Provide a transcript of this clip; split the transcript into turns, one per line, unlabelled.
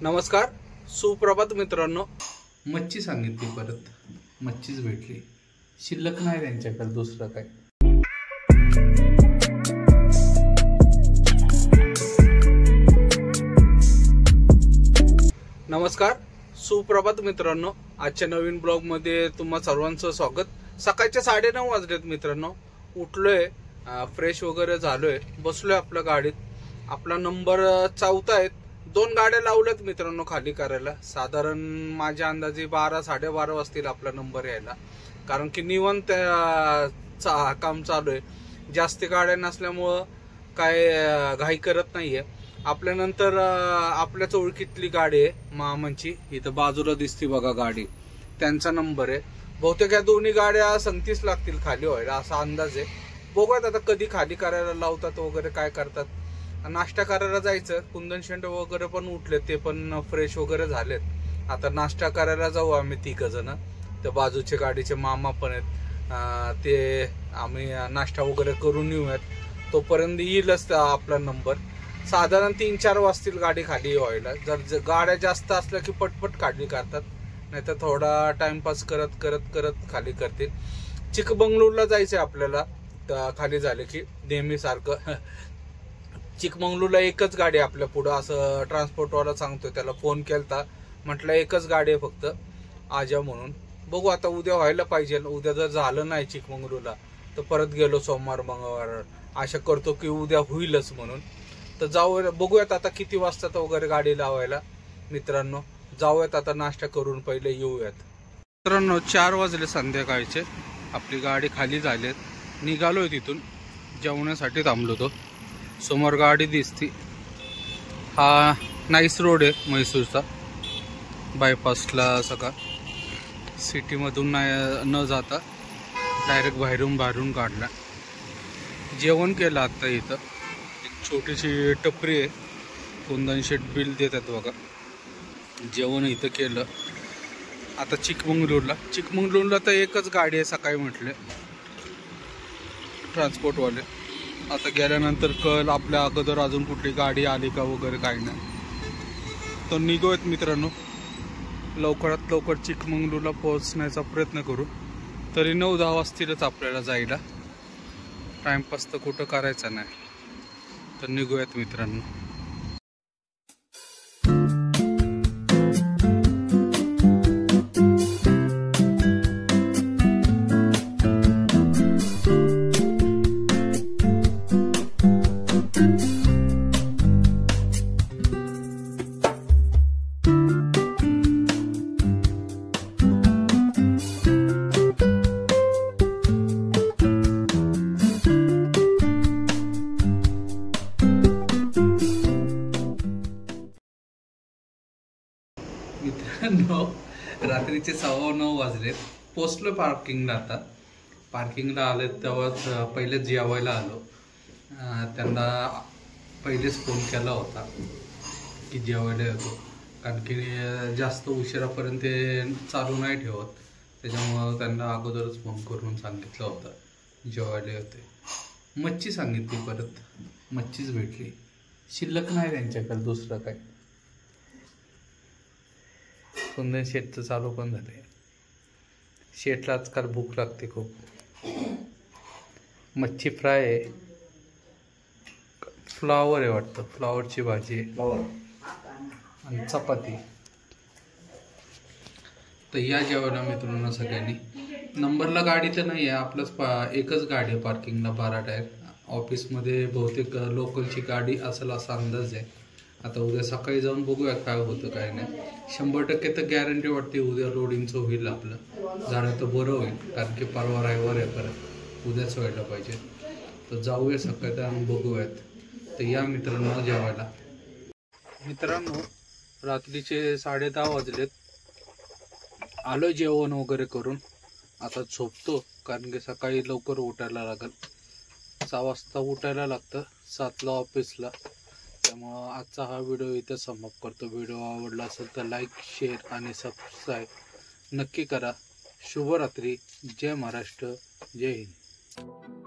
नमस्कार, सुप्रभात मित्रांनो। मच्छी सांगितली, परत मच्छीच भेटली, शिल्लक नाही त्यांच्याकडे दुसरं काय। नमस्कार, सुप्रभात मित्रांनो। आजच्या नवीन ब्लॉग मध्ये तुम्हा सर्वांचं स्वागत। सकाळचे 9:30 वाजलेत मित्रांनो। उठलोय, फ्रेश वगैरे झालोय, बसलोय आपल्या गाडीत। आपला नंबर 4 आहे। 2 गाड्या लावल्यात मित्रांनो खाली करायला। साधारण माझ्या अंदाजे 12-12:30 वाजतील आपला नंबर यायला, कारण की निवांत काम चालू आहे। जास्त गाड्या नसल्यामुळं काय घाई करत नाहीये। आपल्यानंतर आपल्याच ओळखीतली गाडी आहे मामांची, इथं बाजूला दिसते बघा गाडी, त्यांचा नंबर आहे। बहुतेक या दोन्ही गाड्या 37 लागतील खाली व्हायला असा अंदाज आहे। बघूयात आता कधी खाली करायला लावतात वगैरे काय करतात। नाश्ता करायला जायचं, कुंदन शेंड वगैरे पण उठले, ते पण फ्रेश वगैरे झालेत। आता नाश्ता करायला जाऊ आम्ही 3 जण। त्या बाजूच्या गाडीचे मामा पण आहेत, ते आम्ही नाश्ता वगैरे करून येऊयात। तोपर्यंत येईलच आपला नंबर। साधारण 3-4 वाजतील गाडी खाली व्हायला। जर गाड्या जास्त असल्या की पटपट खाली करतात, नाहीतर थोडा टाइमपास करत करत करत खाली करतील। चिकमंगळूरला जायचंय आपल्याला खाली झाले की, नेहमी सारखं। चिकमंगळूरला एकच गाडी आहे आपल्या पुढं, असं ट्रान्सपोर्टवाला सांगतोय। त्याला फोन केलता, म्हटलं एकच गाडी आहे फक्त आजा म्हणून। बघू आता उद्या व्हायला पाहिजे। उद्या जर झालं नाही चिकमंगळूरला तर परत गेलो सोमवार मंगळवार। आशा करतो की उद्या होईलच म्हणून। तर जाऊ, बघूयात आता किती वाजता वगैरे गाडी लावायला मित्रांनो। जाऊयात आता, नाश्ता करून पहिले येऊयात मित्रांनो। 4 वाजले संध्याकाळचे, आपली गाडी खाली झालीत। निघालोय तिथून, जेवणासाठी थांबलो तो। समोर गाडी दिसती, हा नाईस रोड आहे म्हैसूरचा, बायपासला सगळा। सिटीमधून न जाता डायरेक्ट बाहेरून काढला। जेवण केलं आता इथं, एक छोटीशी टपरी आहे, कुंदन शेट बिल देतात बघा। जेवण इथं केलं। आता चिकमंगळूरला तर एकच गाडी आहे सकाळी म्हटले ट्रान्सपोर्टवाले। आता गेल्यानंतर कल आपल्या अगोदर अजून कुठली गाडी आली का वगैरे काही नाही। तर निघूयात मित्रांनो, लवकरात लवकर चिकमंगळूरला पोहोचण्याचा प्रयत्न करू। तरी 9-10 वाजतीलच आपल्याला जायला। टाइमपास तर कुठं करायचा नाही। तर निघूयात मित्रांनो। मित्रांनो, रात्रीचे 9:15 वाजलेत। पोचलो पार्किंगला। आता पार्किंगला आले तेव्हाच पहिले जेवायला आलो। त्यांना पहिलेच फोन केला होता की जेवायला येतो, कारण की जास्त उशिरापर्यंत ते चालू नाही ठेवत। त्याच्यामुळं त्यांना अगोदरच फोन करून सांगितलं होतं जेवायला येते। मच्छी सांगितली, परत मच्छीच भेटली, शिल्लक नाही त्यांच्याकडे दुसरं काय। कुंदन शेटचं चालू पण झालंय। शेटला आजकाल भूक लागते खूप। मच्छी फ्राय आहे, फ्लावर आहे वाटतं, फ्लावरची भाजी आणि चपाती। तर या जेवायला मित्रांनो सगळ्यांनी। नंबरला गाडी तर नाही आहे, आपलंच एकच गाडी आहे पार्किंगला, 12 टायर। ऑफिसमध्ये बहुतेक लोकलची गाडी असेल असा अंदाज आहे। आता उद्या सकाळी जाऊन बघूया काय होतं काय नाही। 100% तर गॅरंटी वाटते उद्या लोडिंगचं होईल आपलं। झालं तर बरं होईल, कारण की परवा रविवार आहे, परत उद्याच व्हायला पाहिजे। तर जाऊया सकाळी आणि बघूयात। तर या मित्रांनो जेवायला। मित्रांनो, रात्रीचे 10:30 वाजलेत। आलो जेवण वगैरे करून, आता झोपतो, कारण की सकाळी लवकर उठायला लागेल। 6 वाजता उठायला लागतं, 7ला ऑफिसला। त्यामुळं आजचा हा व्हिडिओ इथं समाप्त करतो। व्हिडिओ आवडला असेल तर लाईक, शेअर आणि सबस्क्राईब नक्की करा। शुभरात्री, जय महाराष्ट्र, जय हिंद।